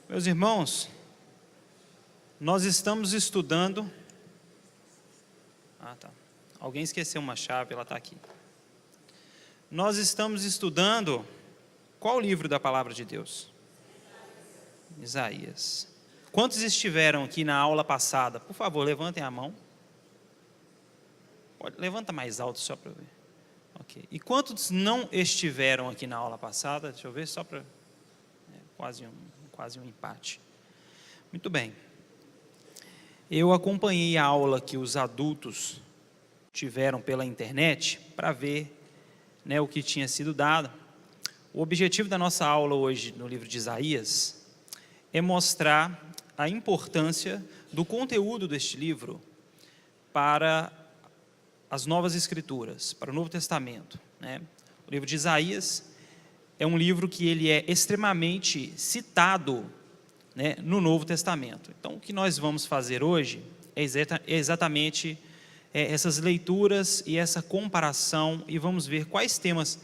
Meus irmãos, nós estamos estudando... Alguém esqueceu uma chave, ela está aqui. Nós estamos estudando qual livro da palavra de Deus? Isaías. Quantos estiveram aqui na aula passada? Por favor, levantem a mão. Levanta mais alto só para eu ver. Ok. E quantos não estiveram aqui na aula passada? Deixa eu ver, só para... quase um empate. Muito bem. Eu acompanhei a aula que os adultos tiveram pela internet para ver, o que tinha sido dado. O objetivo da nossa aula hoje no livro de Isaías é mostrar a importância do conteúdo deste livro para as novas escrituras, para o Novo Testamento. O livro de Isaías é um livro que ele é extremamente citado, no Novo Testamento. Então, o que nós vamos fazer hoje é exatamente essas leituras e essa comparação, e vamos ver quais temas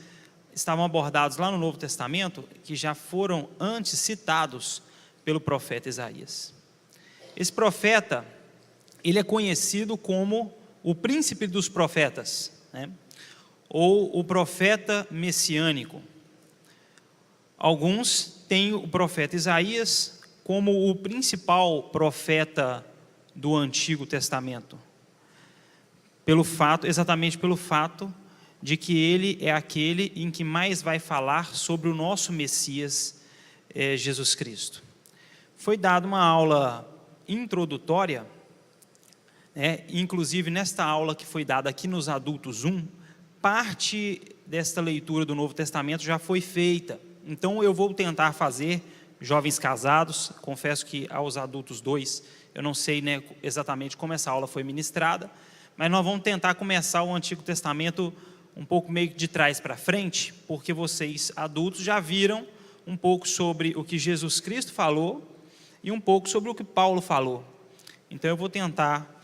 estavam abordados lá no Novo Testamento, que já foram antes citados pelo profeta Isaías. Esse profeta, ele é conhecido como o príncipe dos profetas, ou o profeta messiânico. Alguns têm o profeta Isaías como o principal profeta do Antigo Testamento, exatamente pelo fato de que ele é aquele em que mais vai falar sobre o nosso Messias, Jesus Cristo. Foi dada uma aula introdutória, inclusive nesta aula que foi dada aqui nos Adultos 1, parte desta leitura do Novo Testamento já foi feita. Então eu vou tentar fazer, jovens casados, confesso que aos Adultos 2, eu não sei exatamente como essa aula foi ministrada, mas nós vamos tentar começar o Antigo Testamento um pouco meio de trás para frente, porque vocês adultos já viram um pouco sobre o que Jesus Cristo falou e um pouco sobre o que Paulo falou. Então eu vou tentar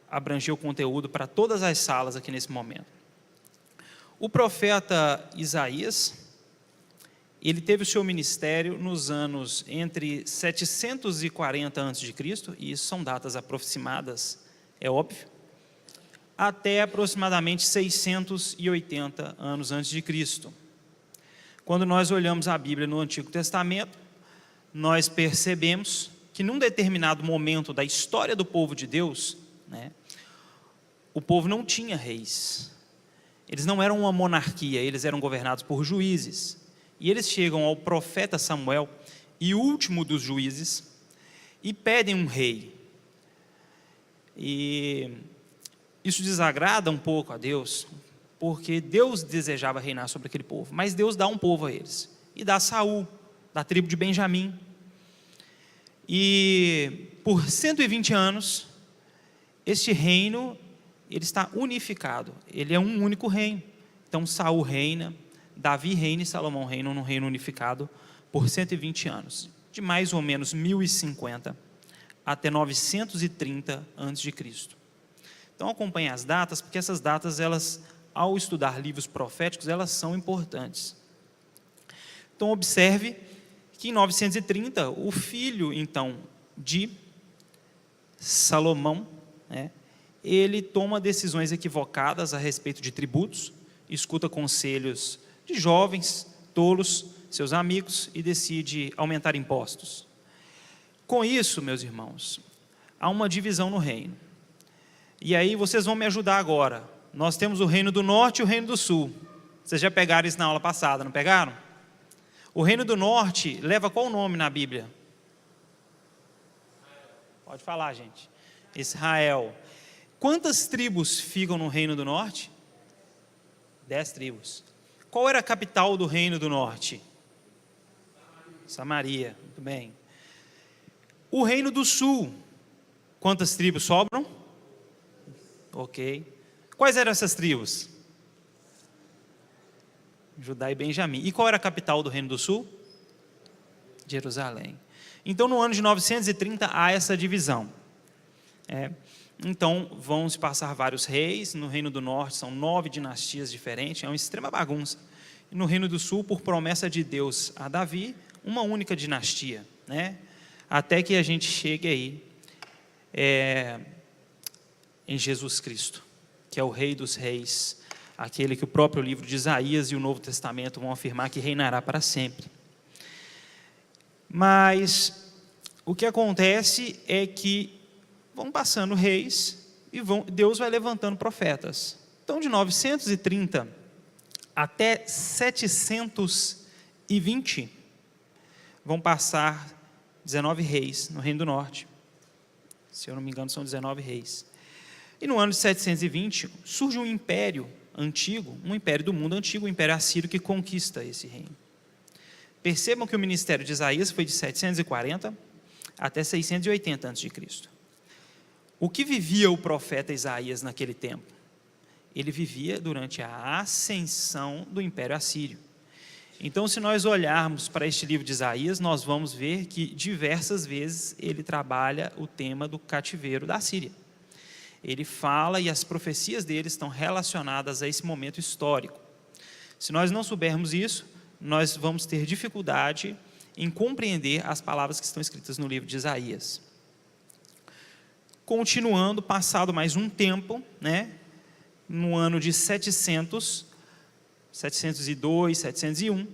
abranger o conteúdo para todas as salas aqui nesse momento. O profeta Isaías, ele teve o seu ministério nos anos entre 740 a.C., e isso são datas aproximadas, é óbvio, até aproximadamente 680 anos antes de Cristo. Quando nós olhamos a Bíblia no Antigo Testamento, nós percebemos que num determinado momento da história do povo de Deus, o povo não tinha reis. Eles não eram uma monarquia, eles eram governados por juízes. E eles chegam ao profeta Samuel, e o último dos juízes, e pedem um rei. E isso desagrada um pouco a Deus, porque Deus desejava reinar sobre aquele povo, mas Deus dá um povo a eles, e dá Saul, da tribo de Benjamim. E por 120 anos, este reino, ele está unificado, ele é um único reino. Então Saul reina, Davi reina e Salomão reina num reino unificado por 120 anos, de mais ou menos 1050 até 930 a.C. Então acompanhe as datas, porque essas datas, elas, ao estudar livros proféticos, elas são importantes. Então observe que em 930, o filho então de Salomão, ele toma decisões equivocadas a respeito de tributos, escuta conselhos de jovens, tolos, seus amigos, e decide aumentar impostos. Com isso, meus irmãos, há uma divisão no reino. E aí vocês vão me ajudar agora. Nós temos o reino do norte e o reino do sul. Vocês já pegaram isso na aula passada, não pegaram? O reino do norte leva qual nome na Bíblia? Pode falar, gente. Israel. Quantas tribos ficam no reino do norte? 10 tribos. Qual era a capital do reino do norte? Samaria. Muito bem. O reino do sul, quantas tribos sobram? Ok. Quais eram essas tribos? Judá e Benjamim. E qual era a capital do reino do sul? Jerusalém. Então no ano de 930 há essa divisão. Então vão se passar vários reis. No reino do norte são 9 dinastias diferentes, é uma extrema bagunça. E no reino do sul, por promessa de Deus a Davi, uma única dinastia, né? Até que a gente chegue aí em Jesus Cristo, que é o Rei dos Reis, aquele que o próprio livro de Isaías e o Novo Testamento vão afirmar que reinará para sempre. Mas o que acontece é que vão passando reis e Deus vai levantando profetas. Então, de 930 até 720, vão passar 19 reis no Reino do Norte. Se eu não me engano, são 19 reis. E no ano de 720, surge um império antigo, um império do mundo antigo, o Império Assírio, que conquista esse reino. Percebam que o ministério de Isaías foi de 740 até 680 a.C. O que vivia o profeta Isaías naquele tempo? Ele vivia durante a ascensão do Império Assírio. Então, se nós olharmos para este livro de Isaías, nós vamos ver que diversas vezes ele trabalha o tema do cativeiro da Síria. Ele fala e as profecias dele estão relacionadas a esse momento histórico. Se nós não soubermos isso, nós vamos ter dificuldade em compreender as palavras que estão escritas no livro de Isaías. Continuando, passado mais um tempo, né, no ano de 702, 701,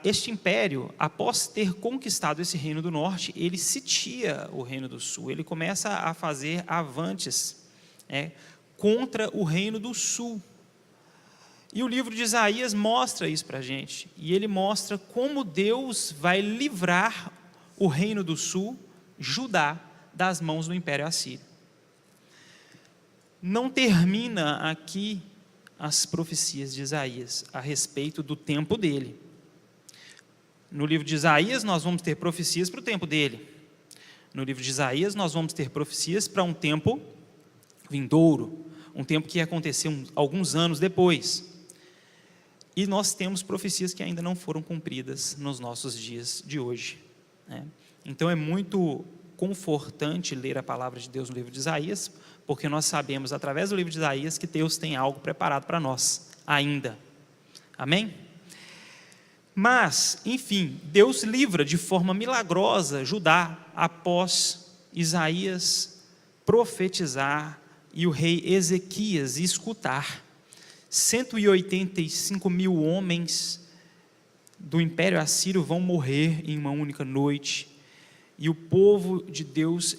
este império, após ter conquistado esse reino do norte, ele sitia o reino do sul, ele começa a fazer avantes contra o reino do sul. E o livro de Isaías mostra isso para a gente, e ele mostra como Deus vai livrar o reino do sul, Judá, das mãos do Império Assírio. Não termina aqui as profecias de Isaías a respeito do tempo dele. No livro de Isaías nós vamos ter profecias para o tempo dele. No livro de Isaías nós vamos ter profecias para um tempo vindouro, um tempo que ia acontecer alguns anos depois. E nós temos profecias que ainda não foram cumpridas nos nossos dias de hoje, né? Então é muito confortante ler a palavra de Deus no livro de Isaías, porque nós sabemos através do livro de Isaías que Deus tem algo preparado para nós ainda. Amém? Mas, enfim, Deus livra de forma milagrosa Judá após Isaías profetizar e o rei Ezequias escutar. 185 mil homens do Império Assírio vão morrer em uma única noite, e o povo de Deus,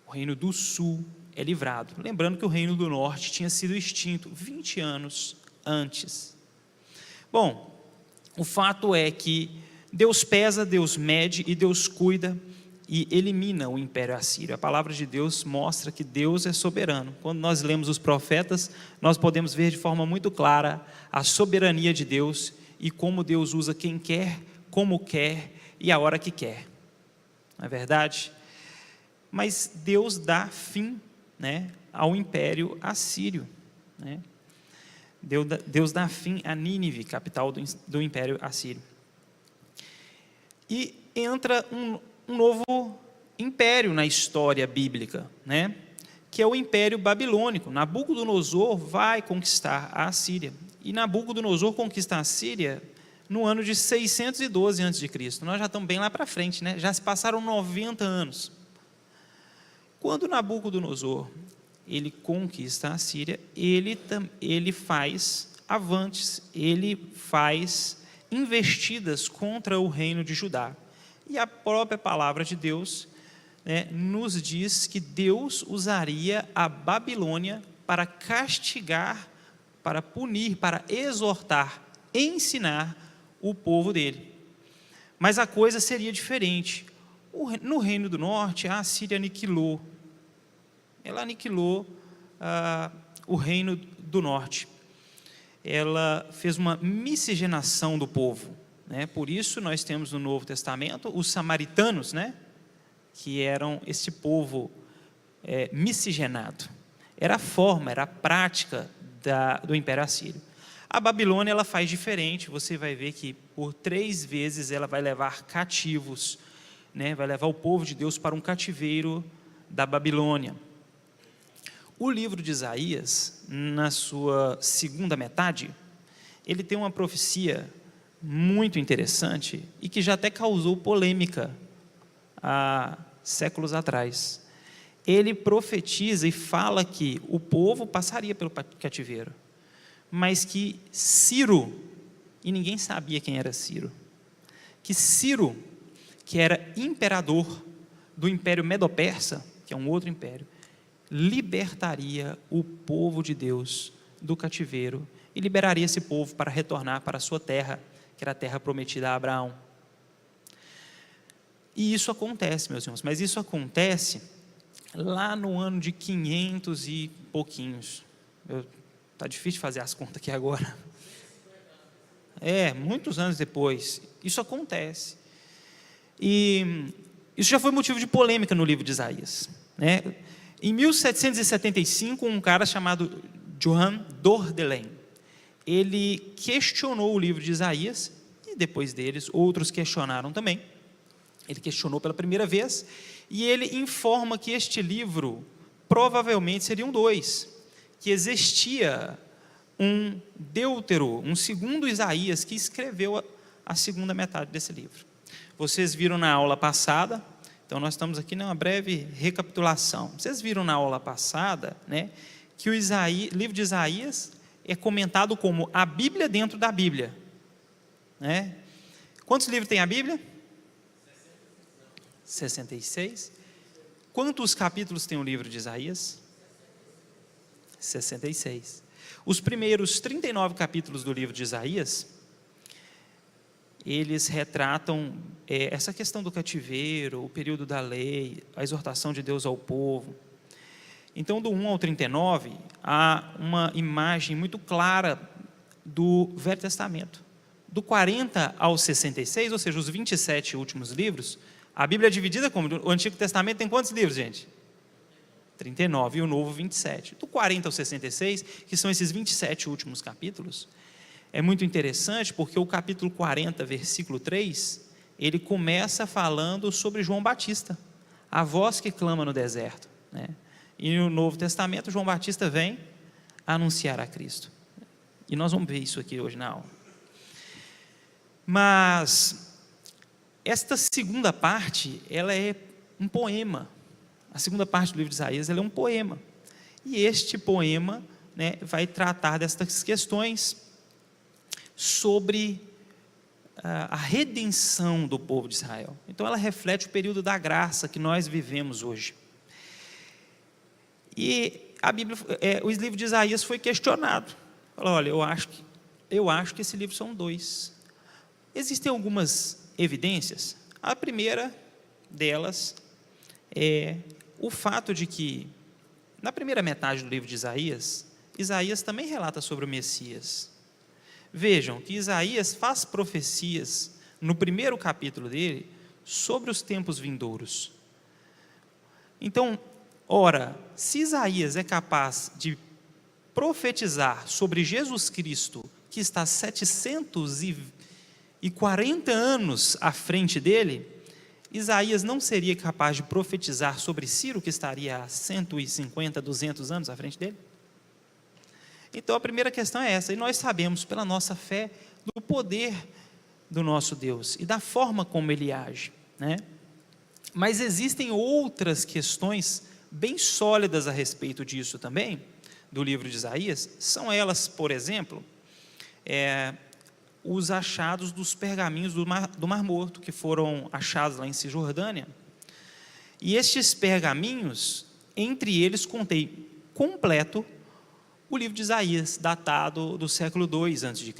o reino do sul, é livrado. Lembrando que o reino do norte tinha sido extinto 20 anos antes. Bom, o fato é que Deus pesa, Deus mede e Deus cuida e elimina o Império Assírio. A palavra de Deus mostra que Deus é soberano. Quando nós lemos os profetas, nós podemos ver de forma muito clara a soberania de Deus e como Deus usa quem quer, como quer e a hora que quer. Não é verdade? Mas Deus dá fim, né, ao Império Assírio, né? Deus dá fim a Nínive, capital do Império Assírio. E entra um novo império na história bíblica, né? Que é o Império Babilônico. Nabucodonosor vai conquistar a Assíria. E Nabucodonosor conquista a Síria no ano de 612 a.C. Nós já estamos bem lá para frente, né? Já se passaram 90 anos. Quando Nabucodonosor ele conquista a Síria, ele faz avantes, ele faz investidas contra o reino de Judá. E a própria palavra de Deus, né, nos diz que Deus usaria a Babilônia para castigar, para punir, para exortar, ensinar o povo dele. Mas a coisa seria diferente. No reino do norte, a Síria aniquilou. Ela aniquilou o reino do norte. Ela fez uma miscigenação do povo, né? Por isso nós temos no Novo Testamento os samaritanos, né? Que eram esse povo miscigenado. Era a forma, era a prática do Império Assírio. A Babilônia ela faz diferente. Você vai ver que por 3 vezes ela vai levar cativos, né? Vai levar o povo de Deus para um cativeiro da Babilônia. O livro de Isaías, na sua segunda metade, ele tem uma profecia muito interessante e que já até causou polêmica há séculos atrás. Ele profetiza e fala que o povo passaria pelo cativeiro, mas que Ciro, e ninguém sabia quem era Ciro, que Ciro, que era imperador do Império Medo-Persa, que é um outro império, libertaria o povo de Deus do cativeiro e liberaria esse povo para retornar para a sua terra, que era a terra prometida a Abraão. E isso acontece, meus irmãos, mas isso acontece lá no ano de 500 e pouquinhos. Está difícil de fazer as contas aqui agora. Muitos anos depois, isso acontece. E isso já foi motivo de polêmica no livro de Isaías, né? Em 1775, um cara chamado Johann Dordelin, ele questionou o livro de Isaías, e depois deles, outros questionaram também. Ele questionou pela primeira vez, e ele informa que este livro provavelmente seriam dois, que existia um Deutero, um segundo Isaías, que escreveu a segunda metade desse livro. Vocês viram na aula passada, então nós estamos aqui numa breve recapitulação. Vocês viram na aula passada, né, que o livro de Isaías é comentado como a Bíblia dentro da Bíblia, né? Quantos livros tem a Bíblia? 66. Quantos capítulos tem o livro de Isaías? 66. Os primeiros 39 capítulos do livro de Isaías, eles retratam essa questão do cativeiro, o período da lei, a exortação de Deus ao povo. Então, do 1 ao 39, há uma imagem muito clara do Velho Testamento. Do 40 ao 66, ou seja, os 27 últimos livros, a Bíblia é dividida como? O Antigo Testamento tem quantos livros, gente? 39, e o Novo 27. Do 40 ao 66, que são esses 27 últimos capítulos, é muito interessante porque o capítulo 40, versículo 3, ele começa falando sobre João Batista, a voz que clama no deserto, né? E no Novo Testamento, João Batista vem anunciar a Cristo. E nós vamos ver isso aqui hoje na aula. Mas esta segunda parte, ela é um poema. A segunda parte do livro de Isaías, ela é um poema. E este poema, né, vai tratar destas questões sobre a redenção do povo de Israel. Então ela reflete o período da graça que nós vivemos hoje. E a Bíblia, o livro de Isaías foi questionado. Falou: olha, eu acho que esse livro são dois. Existem algumas evidências. A primeira delas é o fato de que, na primeira metade do livro de Isaías, Isaías também relata sobre o Messias. Vejam que Isaías faz profecias, no primeiro capítulo dele, sobre os tempos vindouros. Então, ora, se Isaías é capaz de profetizar sobre Jesus Cristo, que está 740 anos à frente dele, Isaías não seria capaz de profetizar sobre Ciro, que estaria a 150, 200 anos à frente dele? Então a primeira questão é essa, e nós sabemos pela nossa fé do poder do nosso Deus e da forma como Ele age, né? Mas existem outras questões bem sólidas a respeito disso também, do livro de Isaías. São elas, por exemplo, os achados dos pergaminhos do Mar Morto, que foram achados lá em Cisjordânia. E estes pergaminhos, entre eles contém completo o livro de Isaías, datado do século II a.C.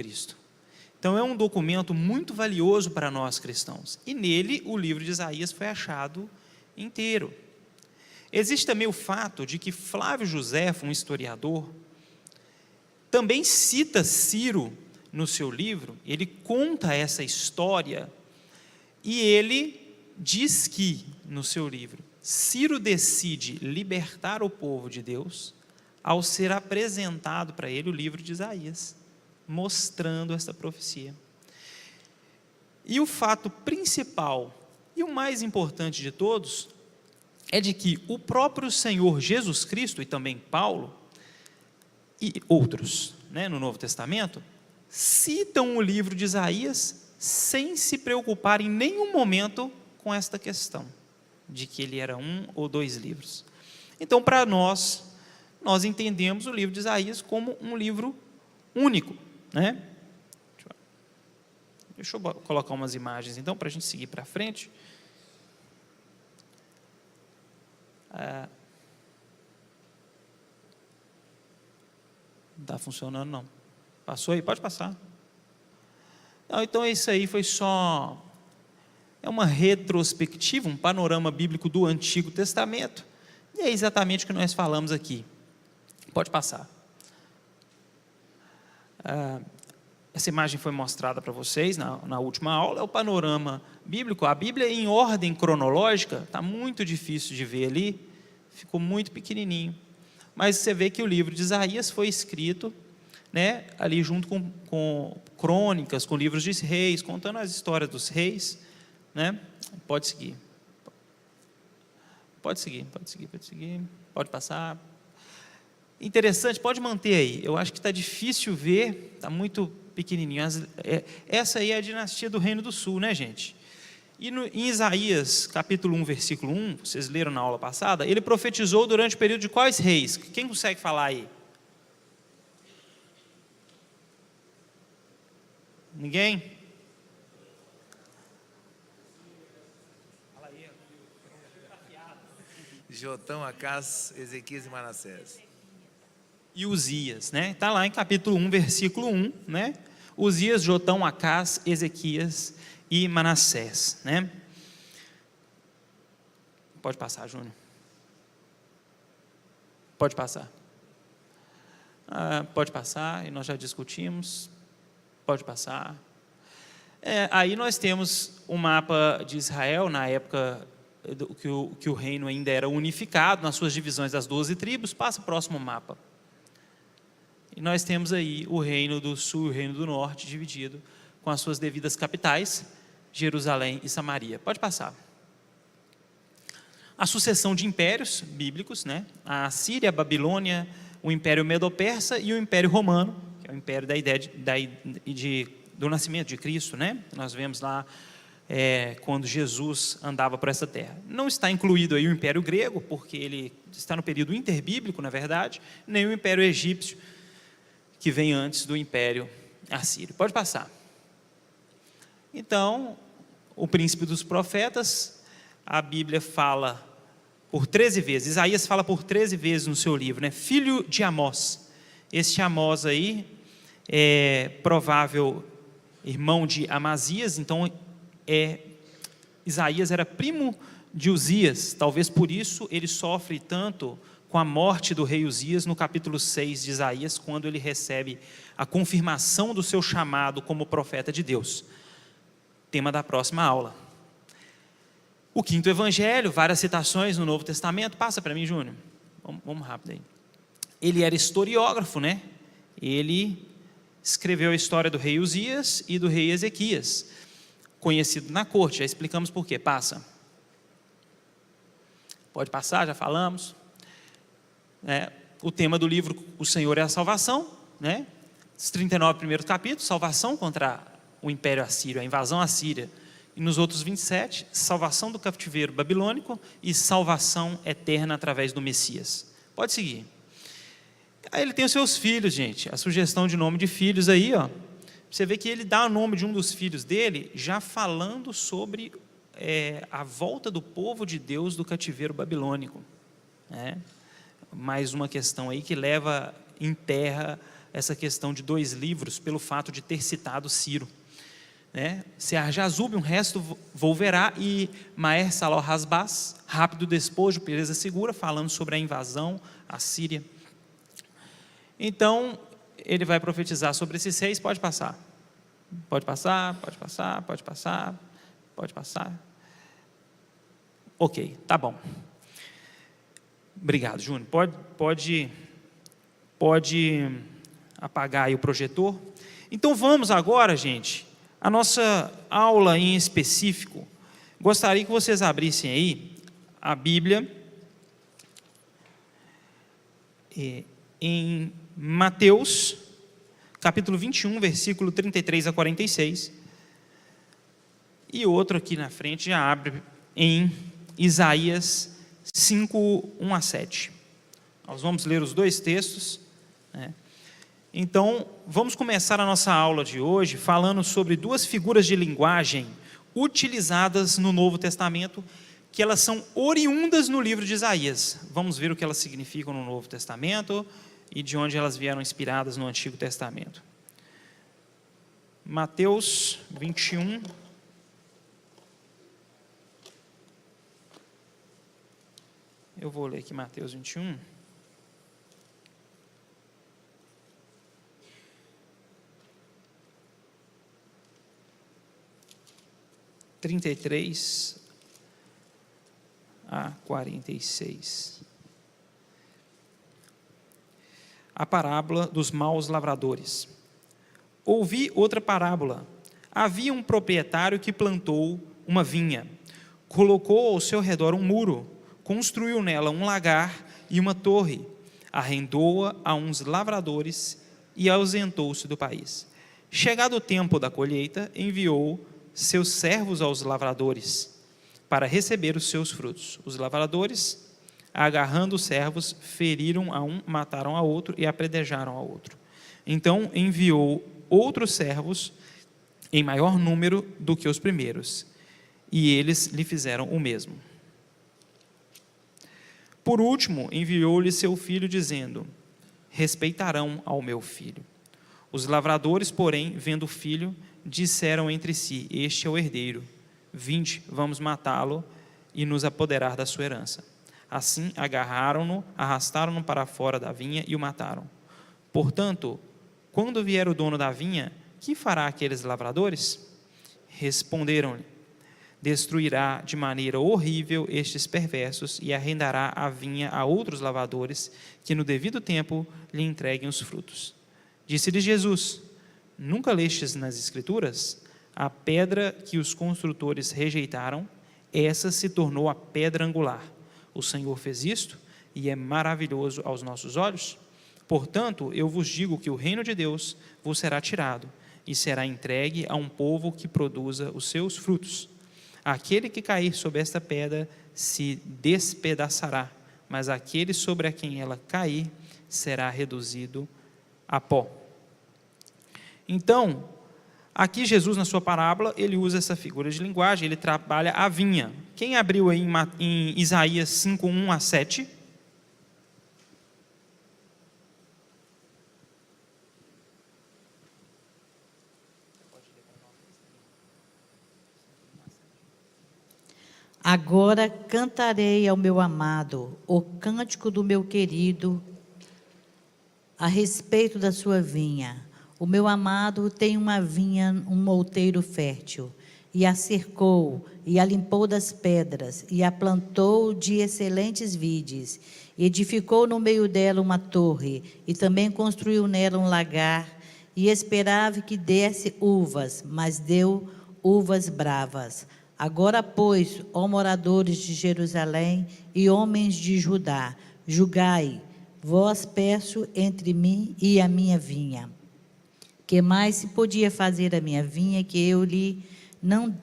Então é um documento muito valioso para nós cristãos. E nele o livro de Isaías foi achado inteiro. Existe também o fato de que Flávio Josefo, um historiador, também cita Ciro no seu livro. Ele conta essa história e ele diz que, no seu livro, Ciro decide libertar o povo de Deus ao ser apresentado para ele o livro de Isaías, mostrando essa profecia. E o fato principal e o mais importante de todos é de que o próprio Senhor Jesus Cristo, e também Paulo, e outros, né, no Novo Testamento, citam o livro de Isaías sem se preocupar em nenhum momento com esta questão, de que ele era 1 ou 2 livros. Então, para nós entendemos o livro de Isaías como um livro único, né? Deixa eu colocar umas imagens, então, para a gente seguir para frente. Não está funcionando, não. Passou aí? Pode passar. Não, então, isso aí foi só... É uma retrospectiva, um panorama bíblico do Antigo Testamento. E é exatamente o que nós falamos aqui. Pode passar. Essa imagem foi mostrada para vocês na última aula. É o panorama bíblico. A Bíblia em ordem cronológica está muito difícil de ver ali. Ficou muito pequenininho. Mas você vê que o livro de Isaías foi escrito, né, ali junto com crônicas, com livros de reis, contando as histórias dos reis, né? Pode seguir. Pode seguir. Pode passar. Interessante, pode manter aí. Eu acho que está difícil ver, está muito pequenininho. Essa aí é a dinastia do Reino do Sul, né, gente? E em Isaías, capítulo 1, versículo 1, vocês leram na aula passada, ele profetizou durante o período de quais reis? Quem consegue falar aí? Ninguém? Jotão, Acás, Ezequias e Manassés. E Uzias, né? Está lá em capítulo 1, versículo 1, né? Uzias, Jotão, Acás, Ezequias e Manassés, né? Pode passar, Júnior. Pode passar. Pode passar, e nós já discutimos. Pode passar. Aí nós temos o mapa de Israel, na época que o reino ainda era unificado, nas suas divisões das 12 tribos. Passa o próximo mapa. E nós temos aí o reino do sul e o reino do norte dividido com as suas devidas capitais, Jerusalém e Samaria. Pode passar. A sucessão de impérios bíblicos, né? A Síria, a Babilônia, o Império Medo-Persa e o Império Romano, que é o império da ideia do nascimento de Cristo, né? Nós vemos lá quando Jesus andava por essa terra. Não está incluído aí o Império Grego, porque ele está no período interbíblico, na verdade, nem o Império Egípcio, que vem antes do Império Assírio. Pode passar. Então, o príncipe dos profetas, a Bíblia fala por 13 vezes, Isaías fala por 13 vezes no seu livro, né? Filho de Amós. Este Amós aí é provável irmão de Amazias, então Isaías era primo de Uzias, talvez por isso ele sofre tanto com a morte do rei Uzias no capítulo 6 de Isaías, quando ele recebe a confirmação do seu chamado como profeta de Deus. Tema da próxima aula. O quinto evangelho, várias citações no Novo Testamento. Passa para mim, Júnior. Vamos rápido aí. Ele era historiógrafo, né? Ele escreveu a história do rei Uzias e do rei Ezequias, conhecido na corte. Já explicamos por quê. Passa. Pode passar, já falamos. O tema do livro, o Senhor é a salvação, né? Os 39 primeiros capítulos, salvação contra o Império Assírio, a invasão assíria. E nos outros 27, salvação do cativeiro babilônico e salvação eterna através do Messias. Pode seguir. Aí ele tem os seus filhos, gente. A sugestão de nome de filhos aí, ó. Você vê que ele dá o nome de um dos filhos dele, já falando sobre a volta do povo de Deus do cativeiro babilônico, né? Mais uma questão aí que leva em terra essa questão de 2 livros, pelo fato de ter citado Ciro, né? Sear-Jazub, um resto volverá, e Maer Salor Hasbaz, rápido despojo, beleza segura, falando sobre a invasão à Síria. Então, ele vai profetizar sobre esses 6, pode passar. Pode passar, pode passar, pode passar, pode passar. Ok, tá bom. Obrigado, Júnior. Pode apagar aí o projetor. Então vamos agora, gente, a nossa aula em específico. Gostaria que vocês abrissem aí a Bíblia em Mateus, capítulo 21, versículo 33 a 46. E outro aqui na frente já abre em Isaías 5, 1 a 7. Nós vamos ler os dois textos, né? Então, vamos começar a nossa aula de hoje falando sobre duas figuras de linguagem utilizadas no Novo Testamento, que elas são oriundas no livro de Isaías. Vamos ver o que elas significam no Novo Testamento e de onde elas vieram inspiradas no Antigo Testamento. Mateus 21. Eu vou ler aqui Mateus 21. (33 a 46). A parábola dos maus lavradores. Ouvi outra parábola. Havia um proprietário que plantou uma vinha, colocou ao seu redor um muro, construiu nela um lagar e uma torre, arrendou-a a uns lavradores e ausentou-se do país. Chegado o tempo da colheita, enviou seus servos aos lavradores para receber os seus frutos. Os lavradores, agarrando os servos, feriram a um, mataram a outro e apedrejaram a outro. Então enviou outros servos em maior número do que os primeiros, e eles lhe fizeram o mesmo. Por último, enviou-lhe seu filho, dizendo: respeitarão ao meu filho. Os lavradores, porém, vendo o filho, disseram entre si: este é o herdeiro, vinde, vamos matá-lo e nos apoderar da sua herança. Assim agarraram-no, arrastaram-no para fora da vinha e o mataram. Portanto, quando vier o dono da vinha, que fará aqueles lavradores? Responderam-lhe: destruirá de maneira horrível estes perversos e arrendará a vinha a outros lavradores, que no devido tempo lhe entreguem os frutos. Disse-lhe Jesus: nunca lestes nas Escrituras? A pedra que os construtores rejeitaram, essa se tornou a pedra angular. O Senhor fez isto e é maravilhoso aos nossos olhos. Portanto, eu vos digo que o reino de Deus vos será tirado e será entregue a um povo que produza os seus frutos. Aquele que cair sobre esta pedra se despedaçará, mas aquele sobre a quem ela cair será reduzido a pó. Então, aqui Jesus, na sua parábola, ele usa essa figura de linguagem, ele trabalha a vinha. Quem abriu aí em Isaías 5, 1 a 7? Agora cantarei ao meu amado o cântico do meu querido a respeito da sua vinha. O meu amado tem uma vinha, um outeiro fértil, e a cercou, e a limpou das pedras, e a plantou de excelentes vides, edificou no meio dela uma torre, e também construiu nela um lagar, e esperava que desse uvas, mas deu uvas bravas. Agora, pois, ó moradores de Jerusalém e homens de Judá, julgai, vós peço entre mim e a minha vinha. Que mais se podia fazer a minha vinha que eu lhe não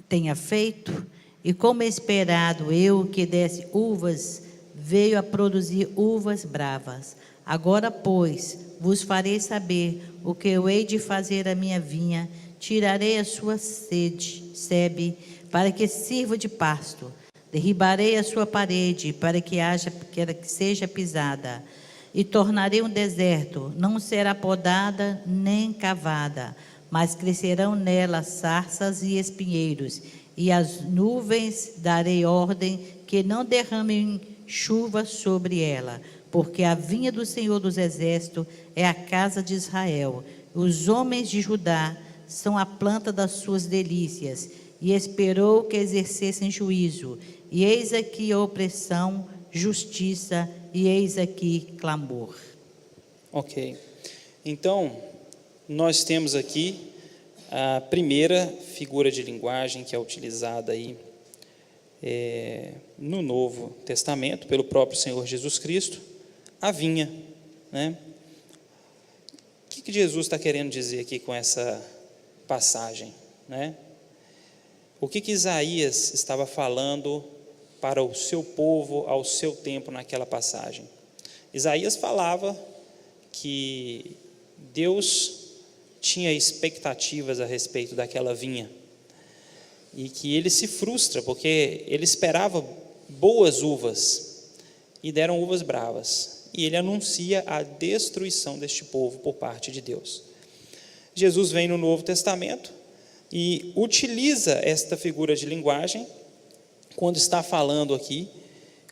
tenha feito? E como esperado eu que desse uvas, veio a produzir uvas bravas. Agora, pois, vos farei saber o que eu hei de fazer à minha vinha, tirarei a sua sebe, para que sirva de pasto. Derribarei a sua parede, para que seja pisada. E tornarei um deserto, não será podada nem cavada, mas crescerão nela sarças e espinheiros. E às nuvens darei ordem que não derramem chuva sobre ela, porque a vinha do Senhor dos Exércitos é a casa de Israel. Os homens de Judá são a planta das suas delícias, e esperou que exercessem juízo. E eis aqui a opressão, justiça, e eis aqui clamor. Ok. Então, nós temos aqui a primeira figura de linguagem que é utilizada aí no Novo Testamento, pelo próprio Senhor Jesus Cristo, a vinha, né? que Jesus está querendo dizer aqui com essa passagem, né? O que Isaías estava falando para o seu povo ao seu tempo naquela passagem? Isaías falava que Deus tinha expectativas a respeito daquela vinha e que ele se frustra porque ele esperava boas uvas e deram uvas bravas, e ele anuncia a destruição deste povo por parte de Deus. Jesus vem no Novo Testamento e utiliza esta figura de linguagem quando está falando aqui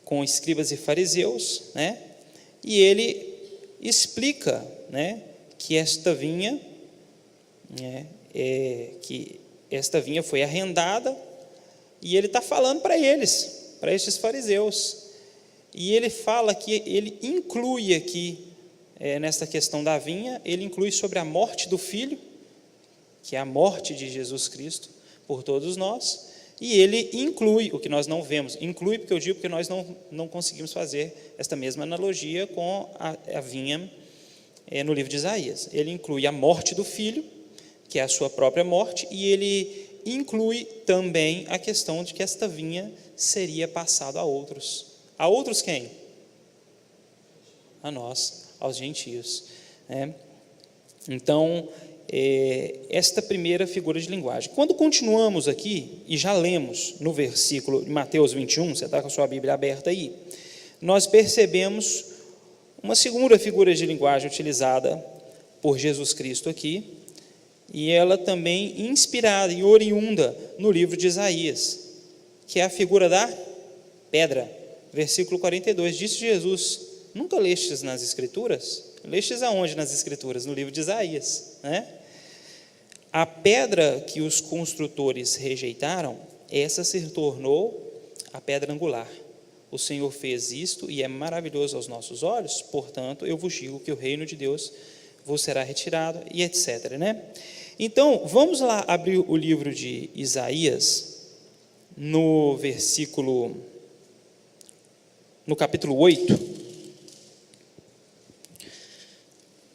com escribas e fariseus, né? E ele explica, né, que esta vinha, que esta vinha foi arrendada, e ele está falando para eles, para estes fariseus, e ele fala que ele inclui aqui, nesta questão da vinha, ele inclui sobre a morte do Filho, que é a morte de Jesus Cristo por todos nós, e ele inclui o que nós não vemos, inclui porque eu digo que nós não conseguimos fazer esta mesma analogia com a vinha no livro de Isaías. Ele inclui a morte do Filho, que é a sua própria morte, e ele inclui também a questão de que esta vinha seria passada a outros. A outros quem? A nós, aos gentios, né? Então, esta primeira figura de linguagem. Quando continuamos aqui, e já lemos no versículo de Mateus 21, você está com a sua Bíblia aberta aí, nós percebemos uma segunda figura de linguagem utilizada por Jesus Cristo aqui, e ela também inspirada e oriunda no livro de Isaías, que é a figura da pedra. Versículo 42, disse Jesus: nunca lestes nas Escrituras? Lestes aonde nas Escrituras? No livro de Isaías, né? A pedra que os construtores rejeitaram, essa se tornou a pedra angular. O Senhor fez isto e é maravilhoso aos nossos olhos, portanto, eu vos digo que o reino de Deus vos será retirado, e etc., né? Então, vamos lá abrir o livro de Isaías, no capítulo 8,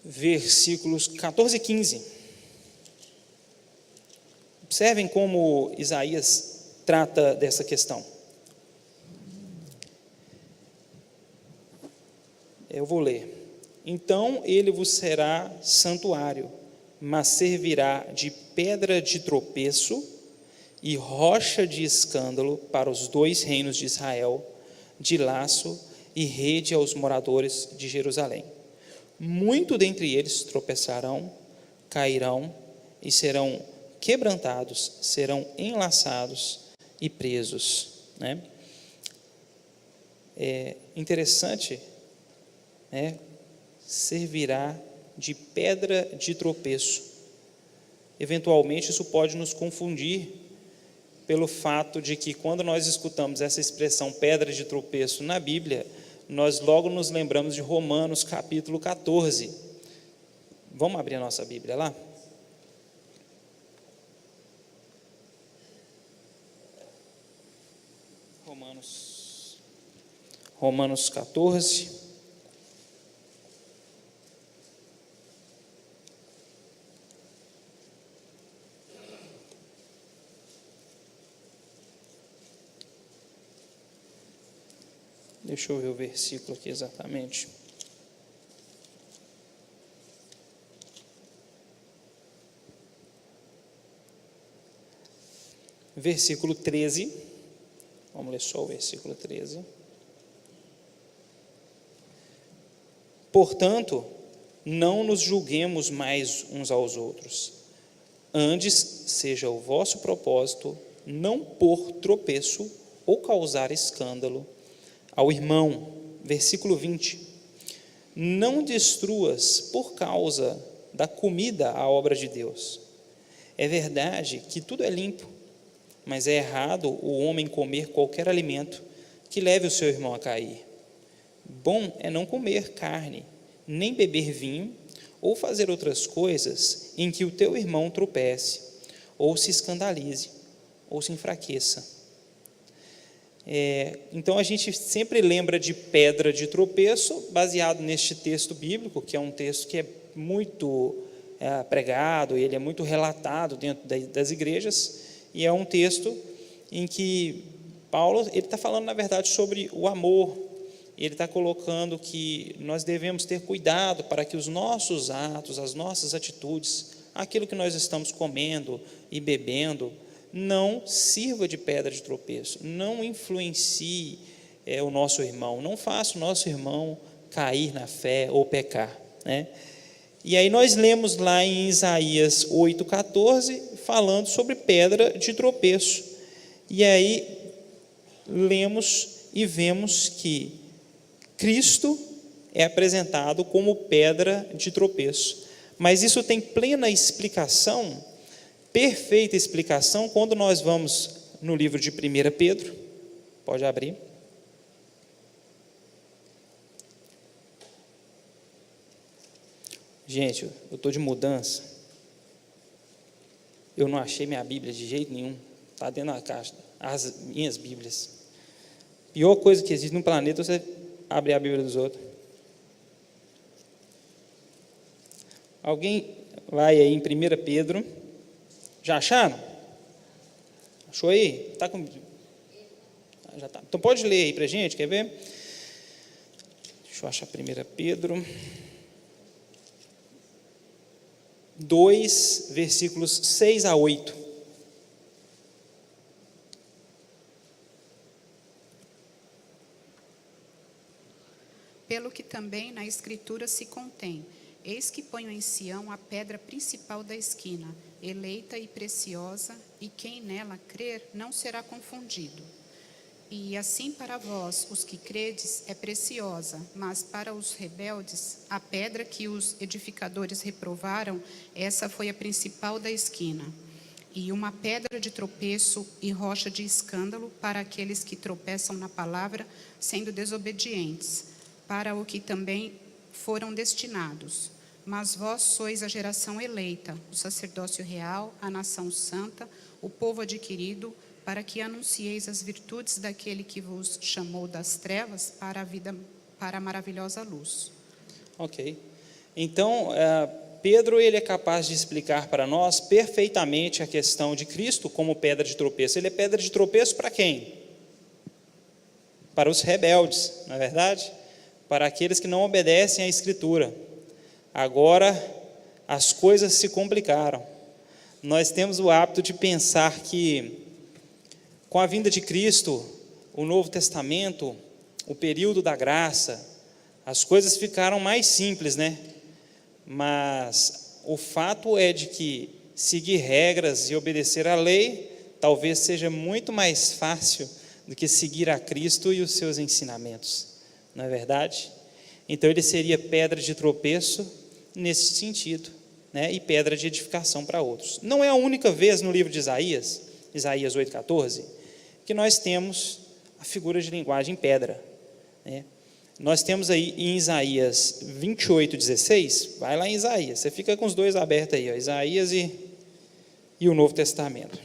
versículos 14 e 15. Observem como Isaías trata dessa questão. Eu vou ler. Então ele vos será santuário, mas servirá de pedra de tropeço e rocha de escândalo para os 2 reinos de Israel, de laço e rede aos moradores de Jerusalém. Muito dentre eles tropeçarão, cairão e serão quebrantados, serão enlaçados e presos, né? É interessante, né? Servirá de pedra de tropeço. Eventualmente isso pode nos confundir pelo fato de que quando nós escutamos essa expressão pedra de tropeço na Bíblia, nós logo nos lembramos de Romanos capítulo 14. Vamos abrir a nossa Bíblia lá? Romanos 14. Deixa eu ver o versículo aqui exatamente. Versículo 13. Vamos ler só o versículo 13. Portanto, não nos julguemos mais uns aos outros. Antes, seja o vosso propósito não pôr tropeço ou causar escândalo ao irmão. Versículo 20. Não destruas por causa da comida a obra de Deus. É verdade que tudo é limpo, mas é errado o homem comer qualquer alimento que leve o seu irmão a cair. Bom é não comer carne, nem beber vinho, ou fazer outras coisas em que o teu irmão tropece, ou se escandalize, ou se enfraqueça. Então a gente sempre lembra de pedra de tropeço, baseado neste texto bíblico, que é um texto que é muito pregado, ele é muito relatado dentro das igrejas, e é um texto em que Paulo está falando, na verdade, sobre o amor. Ele está colocando que nós devemos ter cuidado para que os nossos atos, as nossas atitudes, aquilo que nós estamos comendo e bebendo, não sirva de pedra de tropeço, não influencie o nosso irmão, não faça o nosso irmão cair na fé ou pecar, né? E aí nós lemos lá em Isaías 8,14, falando sobre pedra de tropeço. E aí lemos e vemos que Cristo é apresentado como pedra de tropeço. Mas isso tem plena explicação, perfeita explicação, quando nós vamos no livro de 1 Pedro. Pode abrir. Gente, eu estou de mudança. Eu não achei minha Bíblia de jeito nenhum. Está dentro da caixa, as minhas Bíblias. Pior coisa que existe no planeta é você abrir a Bíblia dos outros. Alguém vai aí em 1 Pedro. Já acharam? Achou aí? Tá com... Já tá. Então pode ler aí para a gente, quer ver? Deixa eu achar 1 Pedro 2, versículos 6 a 8. Pelo que também na Escritura se contém: eis que ponho em Sião a pedra principal da esquina, eleita e preciosa, e quem nela crer não será confundido. E assim para vós, os que credes, é preciosa, mas para os rebeldes, a pedra que os edificadores reprovaram, essa foi a principal da esquina. E uma pedra de tropeço e rocha de escândalo para aqueles que tropeçam na palavra, sendo desobedientes, para o que também foram destinados. Mas vós sois a geração eleita, o sacerdócio real, a nação santa, o povo adquirido, para que anuncieis as virtudes daquele que vos chamou das trevas para a vida, para a maravilhosa luz. Ok. Então, Pedro ele é capaz de explicar para nós perfeitamente a questão de Cristo como pedra de tropeço. Ele é pedra de tropeço para quem? Para os rebeldes, não é verdade? Para aqueles que não obedecem à Escritura. Agora, as coisas se complicaram. Nós temos o hábito de pensar que, com a vinda de Cristo, o Novo Testamento, o período da graça, as coisas ficaram mais simples, né? Mas o fato é de que seguir regras e obedecer à lei talvez seja muito mais fácil do que seguir a Cristo e os seus ensinamentos, não é verdade? Então ele seria pedra de tropeço nesse sentido, né? E pedra de edificação para outros. Não é a única vez no livro de Isaías 8,14, que nós temos a figura de linguagem pedra, né? Nós temos aí em Isaías 28,16, vai lá em Isaías, você fica com os dois abertos aí, ó, Isaías e o Novo Testamento.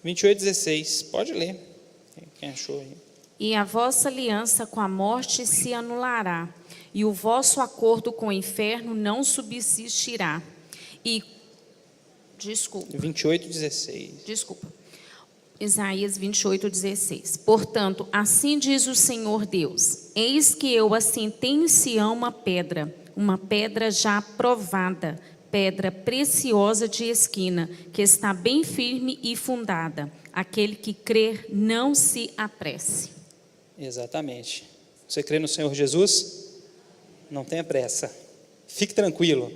(28:16) 28,16, pode ler, quem achou aí. E a vossa aliança com a morte se anulará, e o vosso acordo com o inferno não subsistirá. E, desculpa. 28,16. Desculpa. Isaías 28,16. Portanto, assim diz o Senhor Deus: eis que eu assentei em Sião uma pedra já provada, pedra preciosa de esquina, que está bem firme e fundada. Aquele que crer não se apresse. Exatamente. Você crê no Senhor Jesus? Não tenha pressa. Fique tranquilo.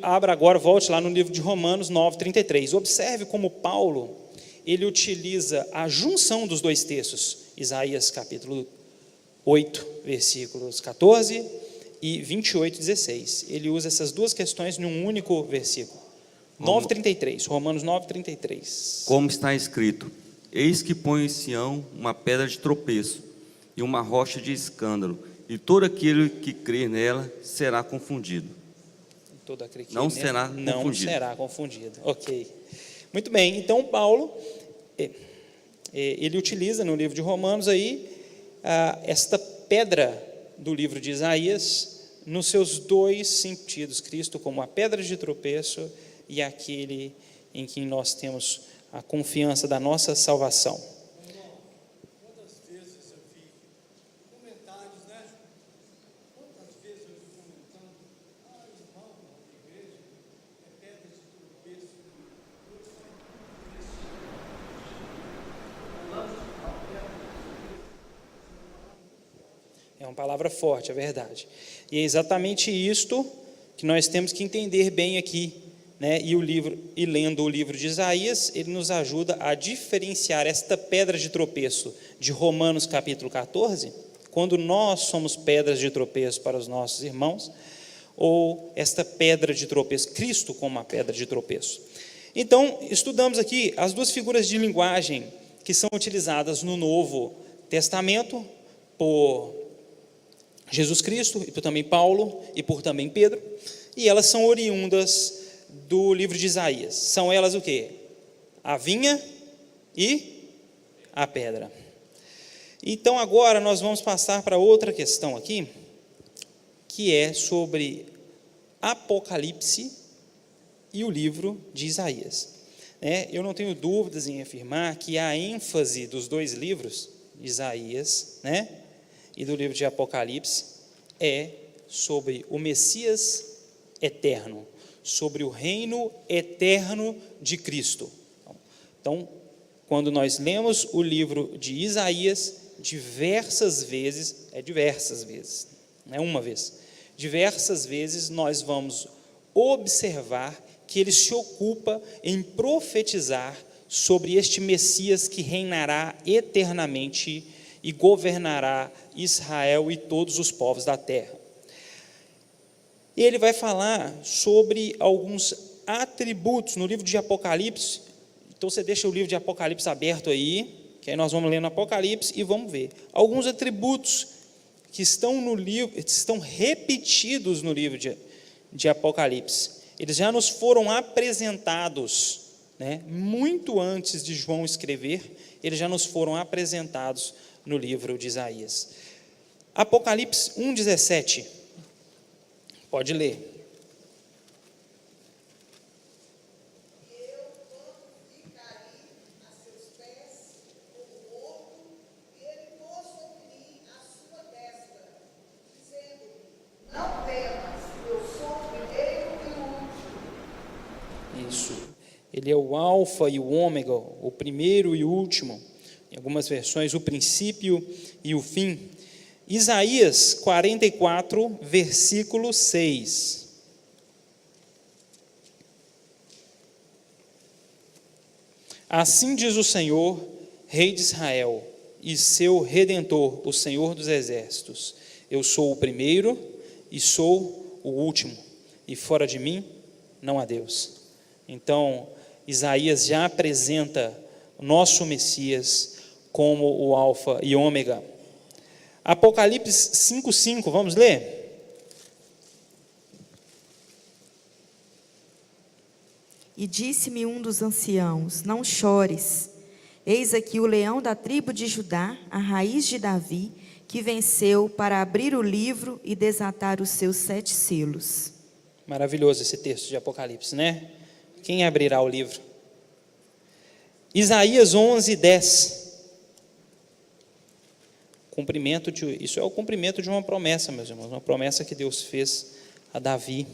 Abra agora, volte lá no livro de Romanos 9,33. Observe como Paulo, ele utiliza a junção dos dois textos. Isaías capítulo 8, versículos 14 e 28,16. Ele usa essas duas questões num único versículo. 9,33, Romanos 9,33. Como está escrito: eis que ponho em Sião uma pedra de tropeço e uma rocha de escândalo, e todo aquele que crer nela será confundido. Todo aquele que Não crê será nela não confundido. será confundido. Ok. Muito bem, então Paulo, ele utiliza no livro de Romanos aí, esta pedra do livro de Isaías, nos seus dois sentidos, Cristo como a pedra de tropeço e aquele em que nós temos a confiança da nossa salvação. Quantas vezes eu vi comentários, né? Quantas vezes eu vi comentando, irmão, a igreja é pedra de tropeço. É uma palavra forte, é verdade. E é exatamente isto que nós temos que entender bem aqui, né? E lendo o livro de Isaías, ele nos ajuda a diferenciar esta pedra de tropeço de Romanos capítulo 14, quando nós somos pedras de tropeço para os nossos irmãos, ou esta pedra de tropeço, Cristo como a pedra de tropeço. Então, estudamos aqui as duas figuras de linguagem que são utilizadas no Novo Testamento por Jesus Cristo, e por também Paulo, e por também Pedro, e elas são oriundas do livro de Isaías. São elas o quê? A vinha e a pedra. Então agora nós vamos passar para outra questão aqui, que é sobre Apocalipse e o livro de Isaías. Eu não tenho dúvidas em afirmar que a ênfase dos dois livros, Isaías, e do livro de Apocalipse, é sobre o Messias eterno, sobre o reino eterno de Cristo. Então, quando nós lemos o livro de Isaías, diversas vezes, não é uma vez, diversas vezes nós vamos observar que ele se ocupa em profetizar sobre este Messias que reinará eternamente e governará Israel e todos os povos da terra. E ele vai falar sobre alguns atributos no livro de Apocalipse. Então você deixa o livro de Apocalipse aberto aí, que aí nós vamos ler no Apocalipse e vamos ver alguns atributos que estão no livro, estão repetidos no livro de Apocalipse. Eles já nos foram apresentados, muito antes de João escrever, eles já nos foram apresentados no livro de Isaías. Apocalipse 1,17. Pode ler. Isso. Ele é o alfa e o ômega, o primeiro e o último. Em algumas versões, o princípio e o fim. Isaías 44, versículo 6. Assim diz o Senhor, Rei de Israel, e seu Redentor, o Senhor dos Exércitos: eu sou o primeiro e sou o último, e fora de mim não há Deus. Então, Isaías já apresenta o nosso Messias como o alfa e ômega. Apocalipse 5,5, vamos ler? E disse-me um dos anciãos: não chores, eis aqui o leão da tribo de Judá, a raiz de Davi, que venceu para abrir o livro e desatar os seus 7 selos. Maravilhoso esse texto de Apocalipse, né? Quem abrirá o livro? Isaías 11:10. Isso é o cumprimento de uma promessa, meus irmãos, uma promessa que Deus fez a Davi.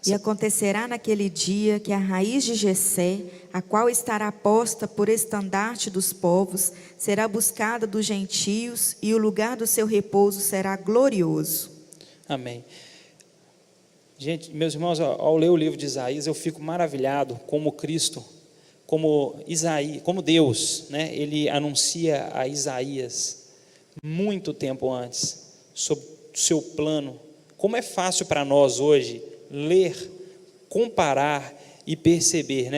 E acontecerá naquele dia que a raiz de Jessé, a qual estará posta por estandarte dos povos, será buscada dos gentios, e o lugar do seu repouso será glorioso. Amém. Gente, meus irmãos, ao ler o livro de Isaías, eu fico maravilhado como Cristo, como Deus, ele anuncia a Isaías muito tempo antes sobre o seu plano. Como é fácil para nós hoje ler, comparar e perceber,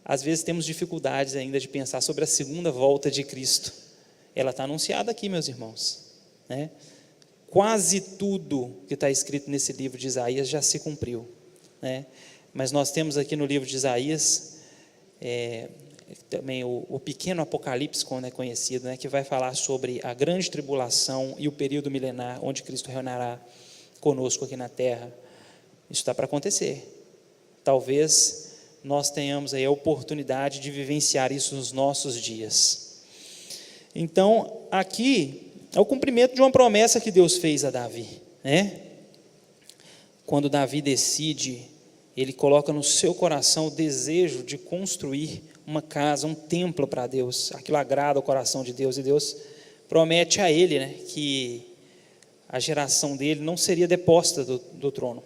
Às vezes temos dificuldades ainda de pensar sobre a segunda volta de Cristo. Ela está anunciada aqui, meus irmãos, Quase tudo que está escrito nesse livro de Isaías já se cumpriu, mas nós temos aqui no livro de Isaías, também o pequeno Apocalipse, como é conhecido, né, que vai falar sobre a grande tribulação e o período milenar, onde Cristo reinará conosco aqui na terra. Isso está para acontecer. Talvez nós tenhamos aí a oportunidade de vivenciar isso nos nossos dias. Então, aqui é o cumprimento de uma promessa que Deus fez a Davi, né? Quando Davi decide, ele coloca no seu coração o desejo de construir uma casa, um templo para Deus. Aquilo agrada o coração de Deus, e Deus promete a ele, né, que a geração dele não seria deposta do trono.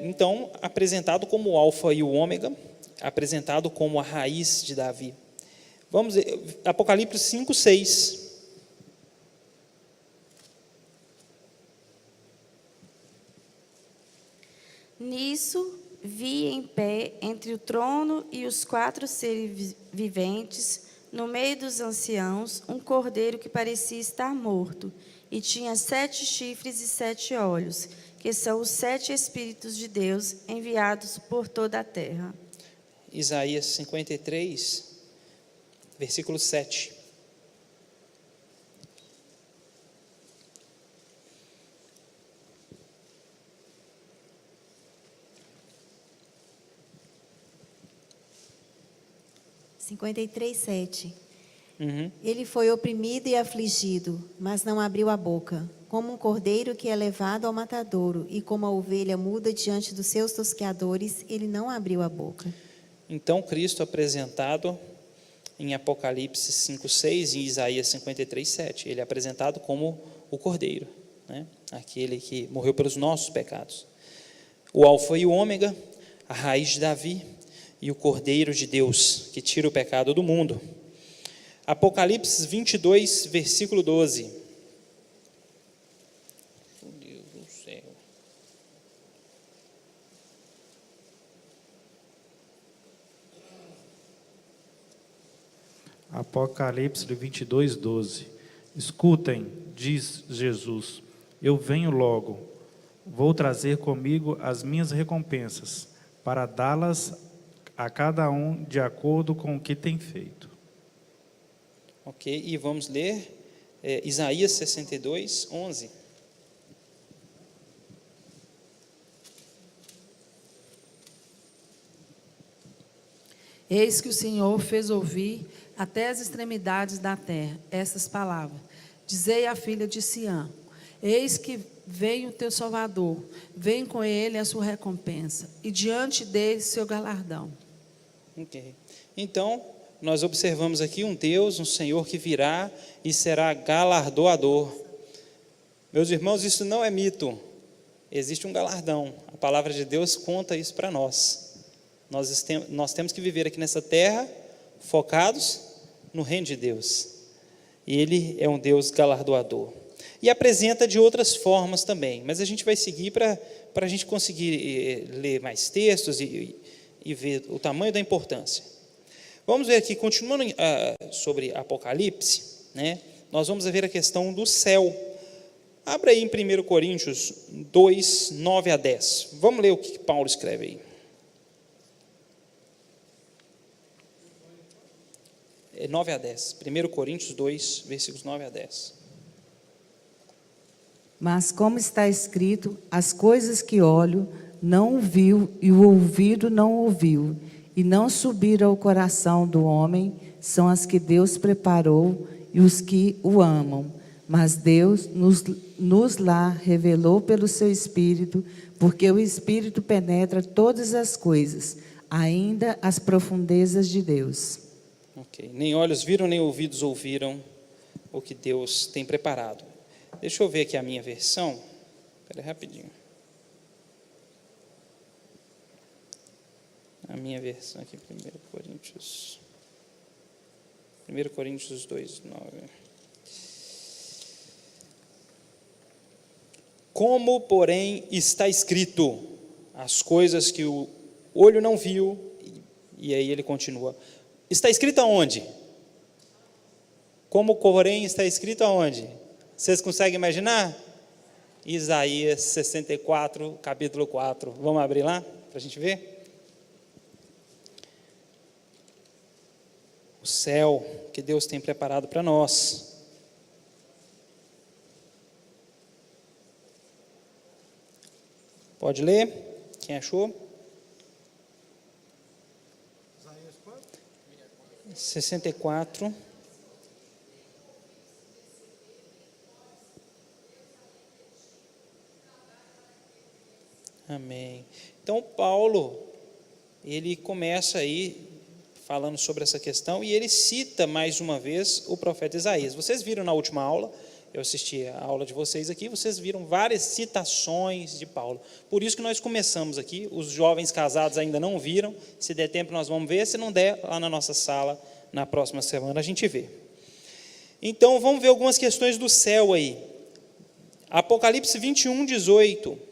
Então, apresentado como o alfa e o ômega, apresentado como a raiz de Davi. Vamos ver, Apocalipse 5, 6. Nisso vi em pé entre o trono e os 4 seres viventes, no meio dos anciãos, um cordeiro que parecia estar morto, e tinha 7 chifres e 7 olhos, que são os 7 Espíritos de Deus enviados por toda a terra. Isaías 53, versículo 7. Ele foi oprimido e afligido, mas não abriu a boca. Como um cordeiro que é levado ao matadouro, e como a ovelha muda diante dos seus tosqueadores, ele não abriu a boca. Então, Cristo apresentado em Apocalipse 5, 6 e Isaías 53, 7. Ele é apresentado como o cordeiro, né? Aquele que morreu pelos nossos pecados. O alfa e o ômega, a raiz de Davi, e o Cordeiro de Deus, que tira o pecado do mundo. Apocalipse 22, versículo 12. Meu Deus do céu. Apocalipse 22, 12. Escutem, diz Jesus, eu venho logo, vou trazer comigo as minhas recompensas, para dá-las a cada um de acordo com o que tem feito. Ok, e vamos ler Isaías 62, 11. Eis que o Senhor fez ouvir até as extremidades da terra essas palavras. Dizei à filha de Sião, eis que vem o teu Salvador, vem com ele a sua recompensa, e diante dele seu galardão. Ok, então nós observamos aqui um Deus, um Senhor que virá e será galardoador. Meus irmãos, isso não é mito, existe um galardão, a palavra de Deus conta isso para nós. Nós temos que viver aqui nessa terra focados no reino de Deus, e Ele é um Deus galardoador, e apresenta de outras formas também, mas a gente vai seguir para a gente conseguir ler mais textos e ver o tamanho da importância. Vamos ver aqui, continuando sobre Apocalipse, né, nós vamos ver a questão do céu. Abra aí em 1 Coríntios 2, 9 a 10. Vamos ler o que Paulo escreve aí. 9 a 10. 1 Coríntios 2, versículos 9 a 10. Mas como está escrito, as coisas que olho não viu e o ouvido não ouviu, e não subiram ao coração do homem, são as que Deus preparou e os que o amam. Mas Deus nos lá revelou pelo seu Espírito, porque o Espírito penetra todas as coisas, ainda as profundezas de Deus. Ok, nem olhos viram, nem ouvidos ouviram o que Deus tem preparado. Deixa eu ver aqui a minha versão. Espera aí rapidinho. A minha versão aqui, 1 Coríntios 2, 9. Como, porém, está escrito, as coisas que o olho não viu, e aí ele continua. Está escrito aonde? Como, porém, está escrito aonde? Vocês conseguem imaginar? Isaías 64, capítulo 4. Vamos abrir lá? para a gente ver? O céu que Deus tem preparado para nós. Pode ler? Quem achou? 64. Amém. Então, Paulo, ele começa aí falando sobre essa questão e ele cita mais uma vez o profeta Isaías. Vocês viram na última aula, eu assisti a aula de vocês aqui, vocês viram várias citações de Paulo. Por isso que nós começamos aqui, os jovens casados ainda não viram, se der tempo nós vamos ver, se não der, lá na nossa sala, na próxima semana a gente vê. Então, vamos ver algumas questões do céu aí. Apocalipse 21, 18.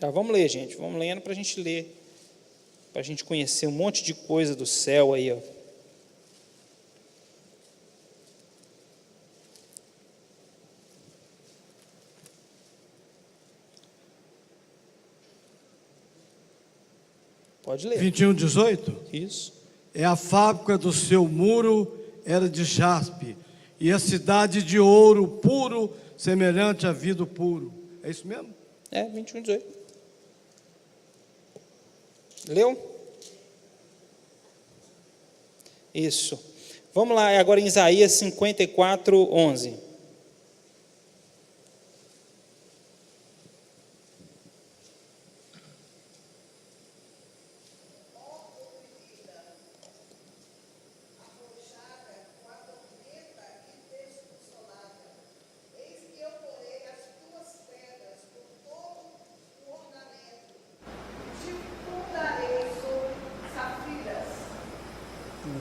Já vamos ler, gente, vamos lendo para a gente ler, para a gente conhecer um monte de coisa do céu aí, ó. Pode ler. 21, 18? Isso. É a fábrica do seu muro era de jaspe, e a cidade de ouro puro, semelhante a vidro puro. É isso mesmo? É, 21, 18. Leu? Isso. Vamos lá, agora em Isaías 54, 11.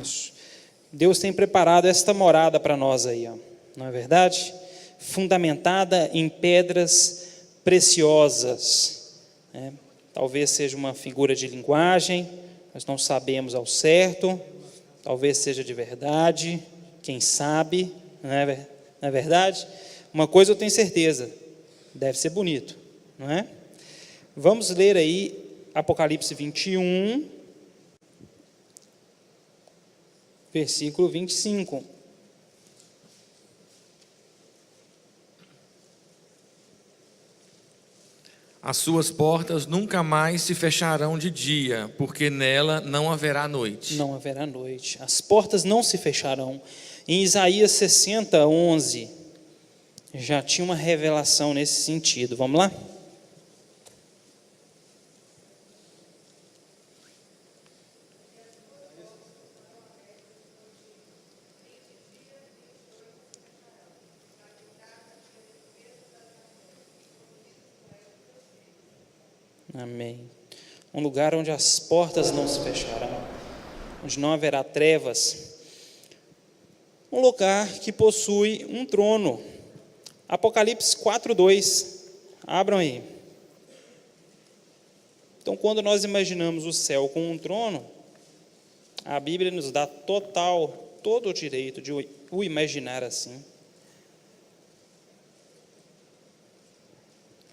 Isso. Deus tem preparado esta morada para nós aí, ó, não é verdade? Fundamentada em pedras preciosas, né? Talvez seja uma figura de linguagem, nós não sabemos ao certo, talvez seja de verdade, quem sabe, não é verdade? Uma coisa eu tenho certeza, deve ser bonito, não é? Vamos ler aí Apocalipse 21, versículo 25. As suas portas nunca mais se fecharão de dia, porque nela não haverá noite. Não haverá noite. As portas não se fecharão. Em Isaías 60, 11, já tinha uma revelação nesse sentido. Vamos lá? Amém. Um lugar onde as portas não se fecharão, onde não haverá trevas. Um lugar que possui um trono. Apocalipse 4:2. Abram aí. Então, quando nós imaginamos o céu com um trono, a Bíblia nos dá todo o direito de o imaginar assim.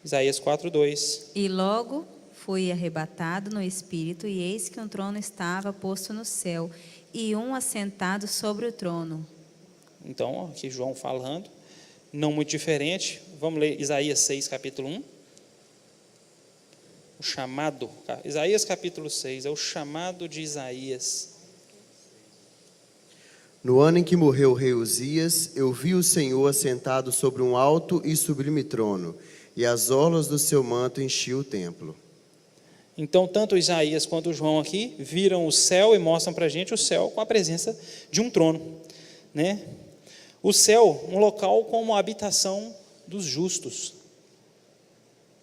Isaías 4:2. E logo fui arrebatado no espírito, e eis que um trono estava posto no céu, e um assentado sobre o trono. Então, aqui João falando, não muito diferente. Vamos ler Isaías 6, capítulo 1. O chamado, Isaías capítulo 6, é o chamado de Isaías. No ano em que morreu o rei Uzias, eu vi o Senhor assentado sobre um alto e sublime trono, e as orlas do seu manto enchiam o templo. Então, tanto Isaías quanto João aqui viram o céu e mostram para a gente o céu com a presença de um trono, né? O céu, um local como a habitação dos justos.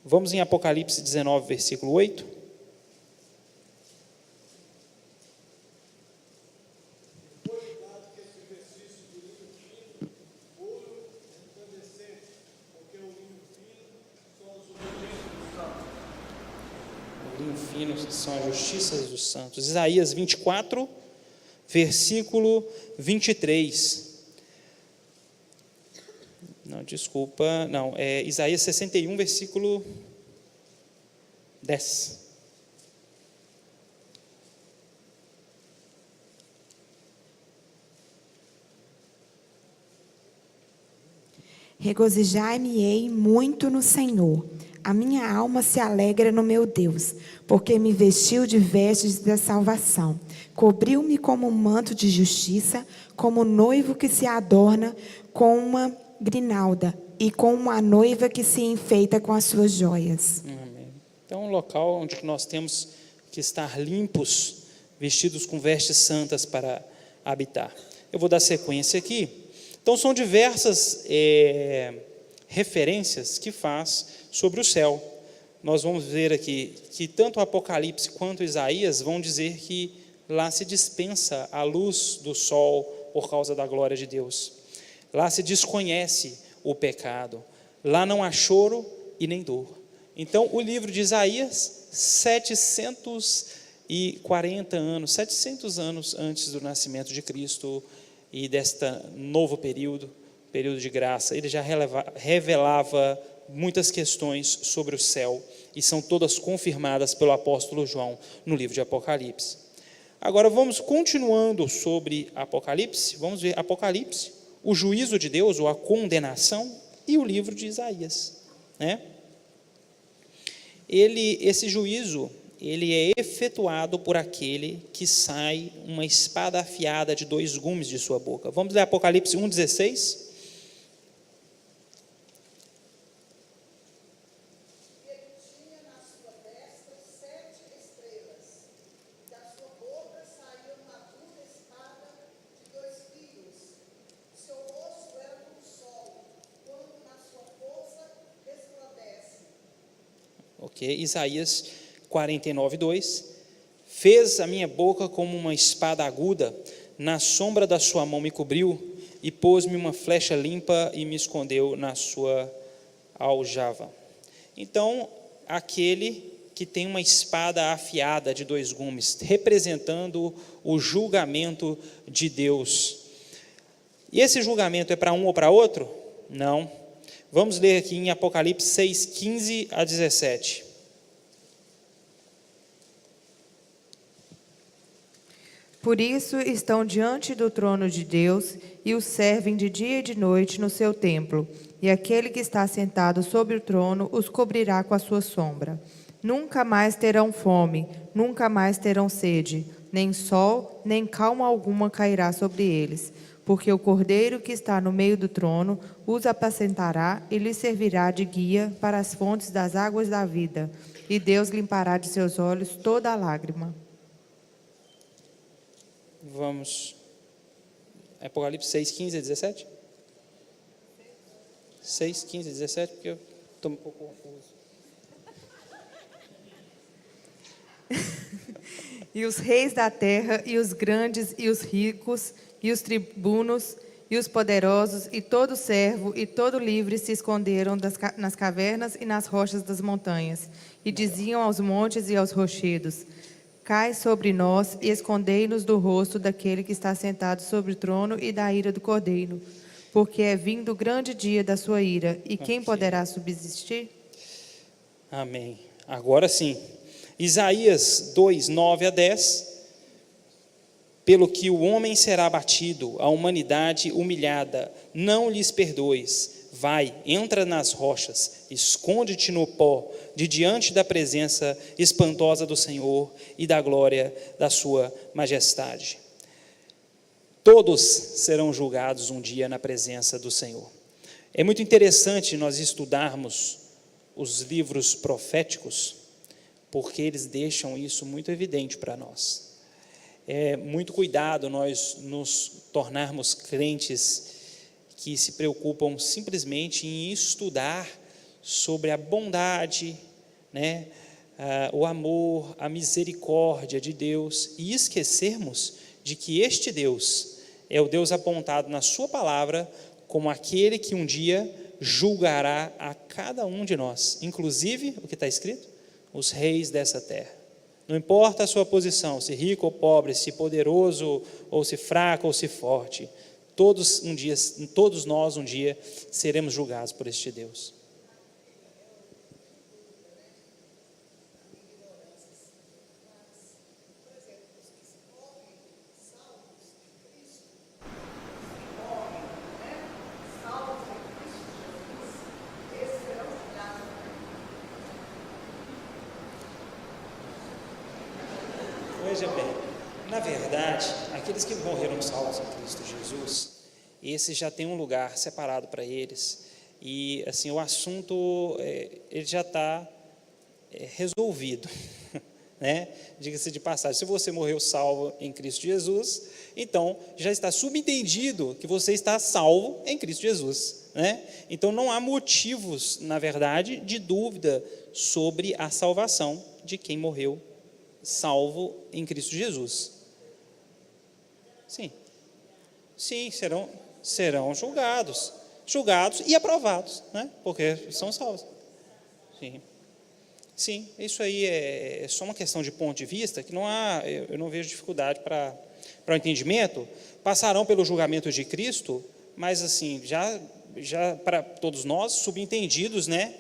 Vamos em Apocalipse 19, versículo 8. São as justiças dos santos. Isaías 24, versículo 23. Não, desculpa, não, é Isaías 61, versículo 10. Regozijai-me-ei muito no Senhor. A minha alma se alegra no meu Deus, porque me vestiu de vestes da salvação. Cobriu-me como um manto de justiça, como noivo que se adorna com uma grinalda, e como uma noiva que se enfeita com as suas joias. Amém. Então, um local onde nós temos que estar limpos, vestidos com vestes santas para habitar. Eu vou dar sequência aqui. Então, são diversas referências que faz sobre o céu. Nós vamos ver aqui que tanto o Apocalipse quanto Isaías vão dizer que lá se dispensa a luz do sol por causa da glória de Deus. Lá se desconhece o pecado. Lá não há choro e nem dor. Então, o livro de Isaías, 740 anos, 700 anos antes do nascimento de Cristo e deste novo período de graça, ele já revelava muitas questões sobre o céu e são todas confirmadas pelo apóstolo João no livro de Apocalipse. Agora vamos continuando sobre Apocalipse, vamos ver Apocalipse, o juízo de Deus ou a condenação e o livro de Isaías, né? Esse juízo, ele é efetuado por aquele que sai uma espada afiada de 2 gumes de sua boca. Vamos ler Apocalipse 1,16. Isaías 49:2, fez a minha boca como uma espada aguda, na sombra da sua mão me cobriu, e pôs-me uma flecha limpa e me escondeu na sua aljava. Então, aquele que tem uma espada afiada de 2 gumes, representando o julgamento de Deus. E esse julgamento é para um ou para outro? Não. Vamos ler aqui em Apocalipse 6:15-17. Por isso estão diante do trono de Deus e o servem de dia e de noite no seu templo, e aquele que está sentado sobre o trono os cobrirá com a sua sombra. Nunca mais terão fome, nunca mais terão sede, nem sol, nem calma alguma cairá sobre eles, porque o Cordeiro que está no meio do trono os apacentará e lhes servirá de guia para as fontes das águas da vida, e Deus limpará de seus olhos toda a lágrima. Vamos, Apocalipse 6:15-17? 6:15-17, porque eu estou um pouco confuso. E os reis da terra, e os grandes, e os ricos, e os tribunos, e os poderosos, e todo servo, e todo livre se esconderam nas cavernas e nas rochas das montanhas, e diziam aos montes e aos rochedos: cai sobre nós e escondei-nos do rosto daquele que está sentado sobre o trono e da ira do Cordeiro, porque é vindo o grande dia da sua ira, e quem poderá subsistir? Amém. Agora sim. Isaías 2:9-10. Pelo que o homem será abatido, a humanidade humilhada, não lhes perdoes. Vai, entra nas rochas, esconde-te no pó, de diante da presença espantosa do Senhor e da glória da sua majestade. Todos serão julgados um dia na presença do Senhor. É muito interessante nós estudarmos os livros proféticos, porque eles deixam isso muito evidente para nós. É muito cuidado nós nos tornarmos crentes que se preocupam simplesmente em estudar sobre a bondade, né, o amor, a misericórdia de Deus, e esquecermos de que este Deus é o Deus apontado na sua palavra como aquele que um dia julgará a cada um de nós, inclusive, o que está escrito? Os reis dessa terra. Não importa a sua posição, se rico ou pobre, se poderoso ou se fraco ou se forte, todos nós um dia seremos julgados por este Deus. Veja bem, na verdade, aqueles que morreram salvos em Cristo Jesus, esses já têm um lugar separado para eles, e assim, o assunto ele já está resolvido, né? Diga-se de passagem, se você morreu salvo em Cristo Jesus, então já está subentendido que você está salvo em Cristo Jesus, né? Então não há motivos, na verdade, de dúvida sobre a salvação de quem morreu salvo em Cristo Jesus. Sim, serão julgados e aprovados, né? Porque são salvos. Sim, isso aí é só uma questão de ponto de vista, que eu não vejo dificuldade para o entendimento. Passarão pelo julgamento de Cristo, mas assim, já para todos nós, subentendidos, né?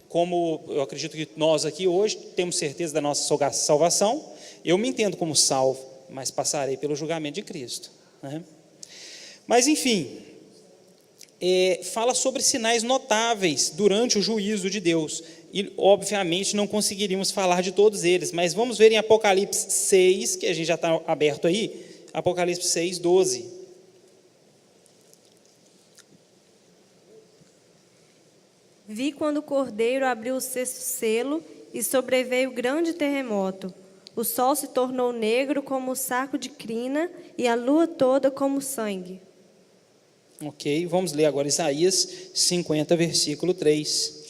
Como eu acredito que nós aqui hoje temos certeza da nossa salvação, eu me entendo como salvo, mas passarei pelo julgamento de Cristo, né? Mas enfim, fala sobre sinais notáveis durante o juízo de Deus, e obviamente não conseguiríamos falar de todos eles, mas vamos ver em Apocalipse 6, que a gente já está aberto aí, Apocalipse 6, 12. Vi quando o Cordeiro abriu o sexto selo e sobreveio grande terremoto. O sol se tornou negro como o saco de crina e a lua toda como sangue. Ok, vamos ler agora Isaías 50, versículo 3.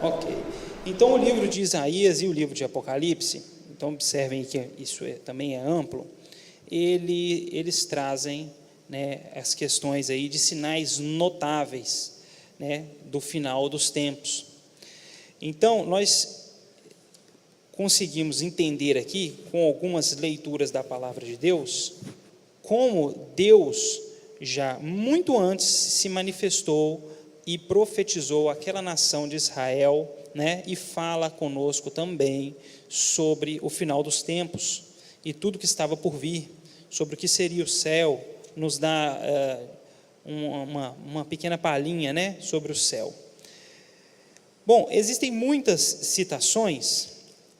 Ok, então o livro de Isaías e o livro de Apocalipse, então observem que isso também é amplo, eles trazem, né, as questões aí de sinais notáveis, né, do final dos tempos. Então, nós conseguimos entender aqui, com algumas leituras da palavra de Deus, como Deus já muito antes se manifestou e profetizou aquela nação de Israel, né, e fala conosco também sobre o final dos tempos e tudo que estava por vir, sobre o que seria o céu, nos dá uma pequena palhinha, né, sobre o céu. Bom, existem muitas citações,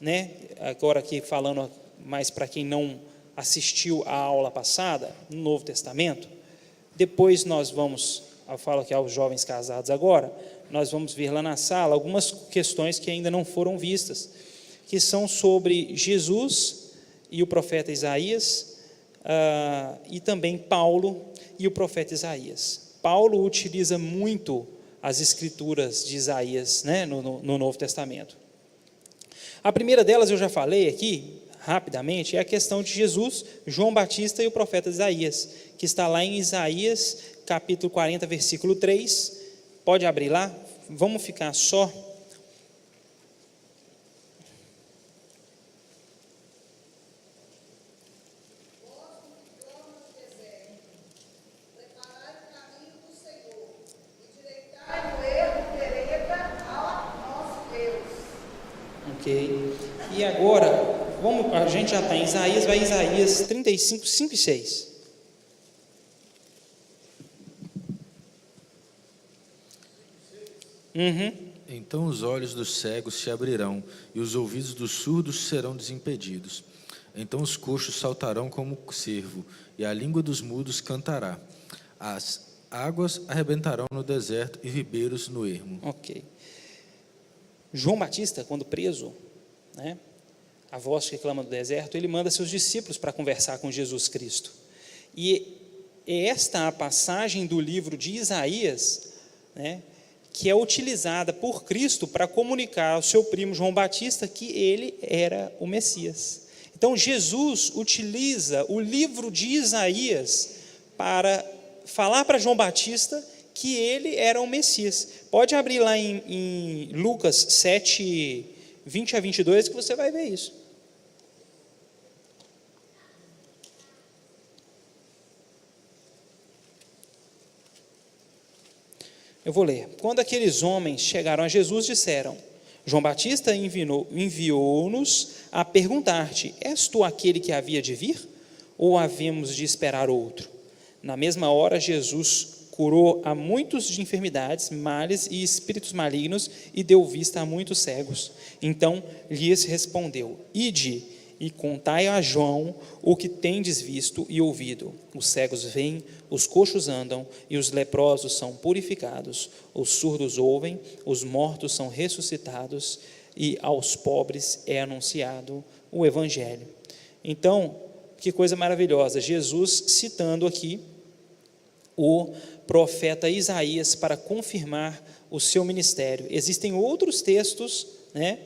né, agora aqui falando mais para quem não assistiu à aula passada, no Novo Testamento. Depois nós vamos, eu falo aqui aos jovens casados agora, nós vamos ver lá na sala algumas questões que ainda não foram vistas, que são sobre Jesus e o profeta Isaías, e também Paulo e o profeta Isaías. Paulo utiliza muito as escrituras de Isaías, né, no Novo Testamento. A primeira delas eu já falei aqui, rapidamente, é a questão de Jesus, João Batista e o profeta Isaías, que está lá em Isaías, capítulo 40, versículo 3. Pode abrir lá, vamos ficar só. Ok, e agora, a gente já está em Isaías, vai em Isaías 35, 5 e 6. Então os olhos dos cegos se abrirão, e os ouvidos dos surdos serão desimpedidos. Então os coxos saltarão como cervo, e a língua dos mudos cantará. As águas arrebentarão no deserto, e ribeiros no ermo. Ok. João Batista, quando preso, né, a voz que clama do deserto, ele manda seus discípulos para conversar com Jesus Cristo. E esta a passagem do livro de Isaías, né, que é utilizada por Cristo para comunicar ao seu primo João Batista que ele era o Messias. Então Jesus utiliza o livro de Isaías para falar para João Batista que ele era o Messias. Pode abrir lá em Lucas 7, 20 a 22, que você vai ver isso. Eu vou ler. Quando aqueles homens chegaram a Jesus, disseram: João Batista enviou-nos a perguntar-te: és tu aquele que havia de vir? Ou havemos de esperar outro? Na mesma hora, Jesus curou a muitos de enfermidades, males e espíritos malignos e deu vista a muitos cegos. Então lhes respondeu: ide e contai a João o que tendes visto e ouvido. Os cegos veem, os coxos andam e os leprosos são purificados. Os surdos ouvem, os mortos são ressuscitados e aos pobres é anunciado o Evangelho. Então, que coisa maravilhosa, Jesus citando aqui o profeta Isaías para confirmar o seu ministério. Existem outros textos, né,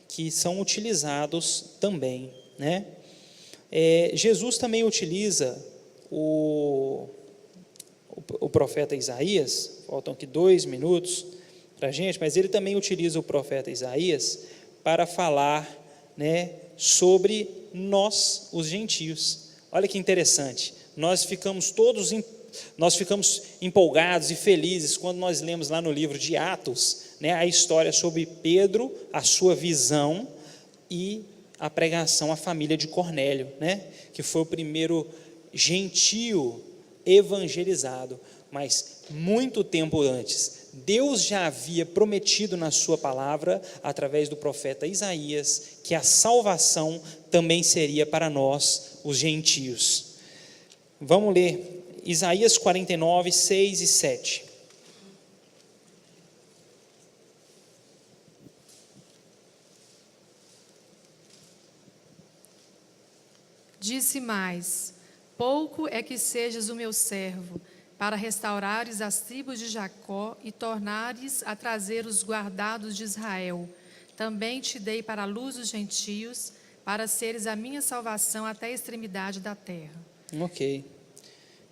que são utilizados também, né? Jesus também utiliza o profeta Isaías, faltam aqui 2 minutos para a gente, mas ele também utiliza o profeta Isaías para falar, né, sobre nós, os gentios. Olha que interessante, nós ficamos empolgados e felizes quando nós lemos lá no livro de Atos, né, a história sobre Pedro, a sua visão e a pregação à família de Cornélio, né, que foi o primeiro gentio evangelizado. Mas muito tempo antes, Deus já havia prometido na sua palavra, através do profeta Isaías, que a salvação também seria para nós, os gentios. Vamos ler Isaías 49, 6 e 7. Disse mais: pouco é que sejas o meu servo, para restaurares as tribos de Jacó e tornares a trazer os guardados de Israel. Também te dei para a luz dos gentios, para seres a minha salvação até a extremidade da terra. Ok.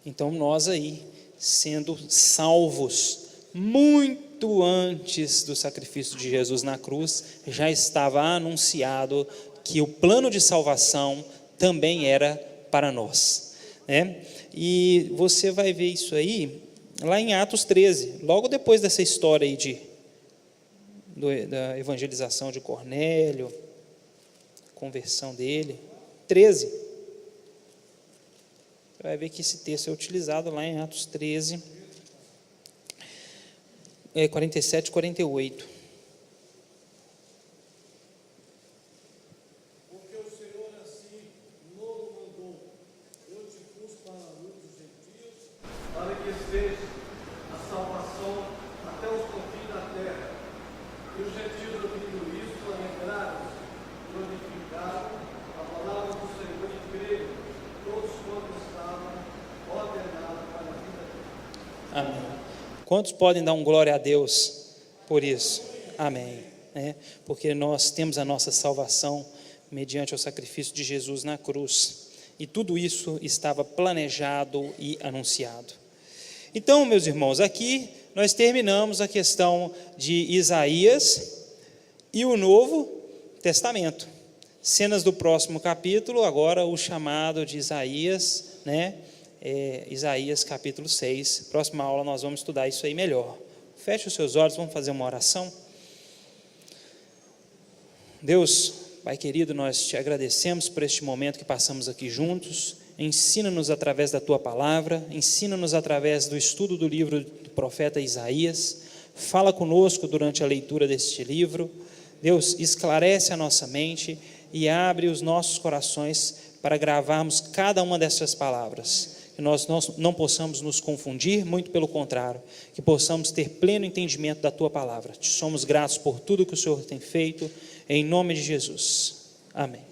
Então nós aí, sendo salvos muito antes do sacrifício de Jesus na cruz, já estava anunciado que o plano de salvação também era para nós, né? E você vai ver isso aí lá em Atos 13, logo depois dessa história aí da evangelização de Cornélio, conversão dele, 13. Você vai ver que esse texto é utilizado lá em Atos 13, 47 e 48. Amém. Quantos podem dar um glória a Deus por isso? Amém. Porque nós temos a nossa salvação mediante o sacrifício de Jesus na cruz. E tudo isso estava planejado e anunciado. Então, meus irmãos, aqui nós terminamos a questão de Isaías e o Novo Testamento. Cenas do próximo capítulo, agora o chamado de Isaías, né? Isaías capítulo 6. Próxima aula nós vamos estudar isso aí melhor. Feche os seus olhos, vamos fazer uma oração. Deus, Pai querido, nós te agradecemos por este momento que passamos aqui juntos. Ensina-nos através da Tua palavra, ensina-nos através do estudo do livro do profeta Isaías. Fala conosco durante a leitura deste livro. Deus, esclarece a nossa mente e abre os nossos corações para gravarmos cada uma dessas palavras. Que nós não possamos nos confundir, muito pelo contrário, que possamos ter pleno entendimento da Tua palavra. Te somos gratos por tudo que o Senhor tem feito, em nome de Jesus. Amém.